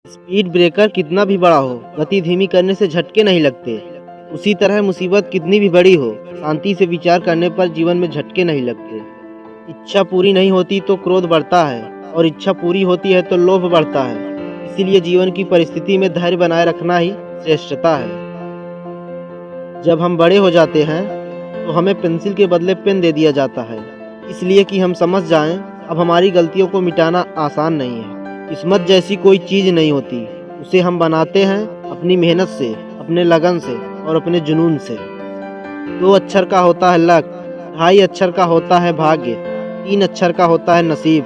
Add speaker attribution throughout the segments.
Speaker 1: Speed breaker कितना भी बड़ा हो, गति धीमी करने से झटके नहीं लगते। उसी तरह मुसीबत कितनी भी बड़ी हो, शांति से विचार करने पर जीवन में झटके नहीं लगते। इच्छा पूरी नहीं होती तो क्रोध बढ़ता है और इच्छा पूरी होती है तो लोभ बढ़ता है। इसीलिए जीवन की परिस्थिति में धैर्य बनाए रखना ही श्रेष्ठता है। जब हम बड़े हो जाते हैं तो हमें पेंसिल के बदले पेन दे दिया जाता है, इसलिए कि हम समझ जाएं अब हमारी गलतियों को मिटाना आसान नहीं है। किस्मत जैसी कोई चीज़ नहीं होती, उसे हम बनाते हैं अपनी मेहनत से, अपने लगन से और अपने जुनून से। 2 अक्षर का होता है लक, 2.5 अक्षर का होता है भाग्य, 3 अक्षर का होता है नसीब,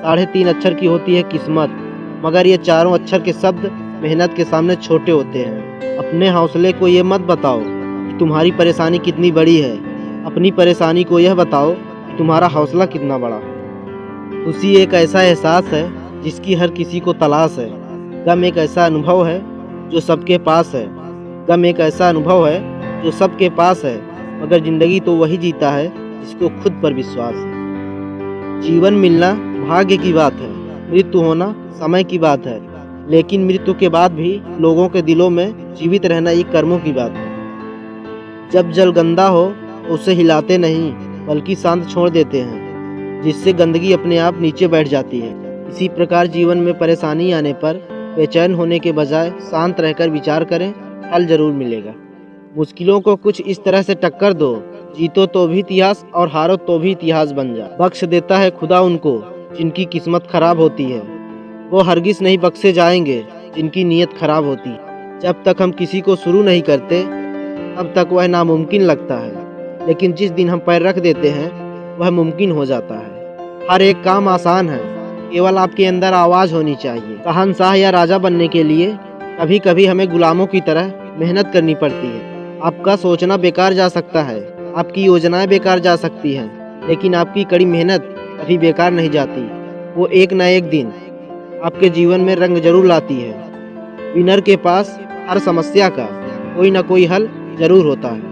Speaker 1: 3.5 अक्षर की होती है किस्मत। मगर ये चारों अक्षर के शब्द मेहनत के सामने छोटे होते हैं। अपने हौसले को ये मत बताओ कि तुम्हारी परेशानी कितनी बड़ी है, अपनी परेशानी को यह बताओ कि तुम्हारा हौसला कितना बड़ा है। खुशी एक ऐसा एहसास है जिसकी हर किसी को तलाश है। गम एक ऐसा अनुभव है जो सबके पास है। गम एक ऐसा अनुभव है जो सबके पास है, मगर जिंदगी तो वही जीता है जिसको खुद पर विश्वास है। जीवन मिलना भाग्य की बात है, मृत्यु होना समय की बात है, लेकिन मृत्यु के बाद भी लोगों के दिलों में जीवित रहना ये कर्मों की बात है। जब जल गंदा हो तो उसे हिलाते नहीं बल्कि शांत छोड़ देते हैं, जिससे गंदगी अपने आप नीचे बैठ जाती है। इसी प्रकार जीवन में परेशानी आने पर बेचैन होने के बजाय शांत रहकर विचार करें, हल जरूर मिलेगा। मुश्किलों को कुछ इस तरह से टक्कर दो, जीतो तो भी इतिहास और हारो तो भी इतिहास बन जा। बख्श देता है खुदा उनको जिनकी किस्मत खराब होती है, वो हरगिज नहीं बख्शे जाएंगे जिनकी नीयत खराब होती है। जब तक हम किसी को शुरू नहीं करते तब तक वह नामुमकिन लगता है, लेकिन जिस दिन हम पैर रख देते हैं वह मुमकिन हो जाता है। हर एक काम आसान है, केवल आपके अंदर आवाज़ होनी चाहिए। शहंशाह या राजा बनने के लिए कभी कभी हमें गुलामों की तरह मेहनत करनी पड़ती है। आपका सोचना बेकार जा सकता है, आपकी योजनाएं बेकार जा सकती हैं, लेकिन आपकी कड़ी मेहनत कभी बेकार नहीं जाती। वो एक न एक दिन आपके जीवन में रंग जरूर लाती है। विनर के पास हर समस्या का कोई न कोई हल जरूर होता है।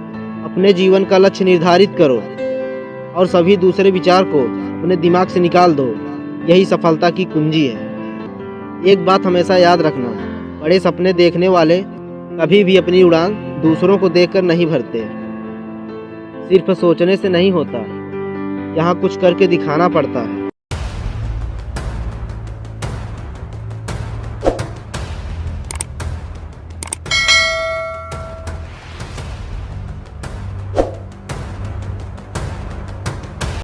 Speaker 1: अपने जीवन का लक्ष्य निर्धारित करो और सभी दूसरे विचार को अपने दिमाग से निकाल दो, यही सफलता की कुंजी है। एक बात हमेशा याद रखना, बड़े सपने देखने वाले कभी भी अपनी उड़ान दूसरों को देखकर नहीं भरते। सिर्फ सोचने से नहीं होता, यहाँ कुछ करके दिखाना पड़ता है।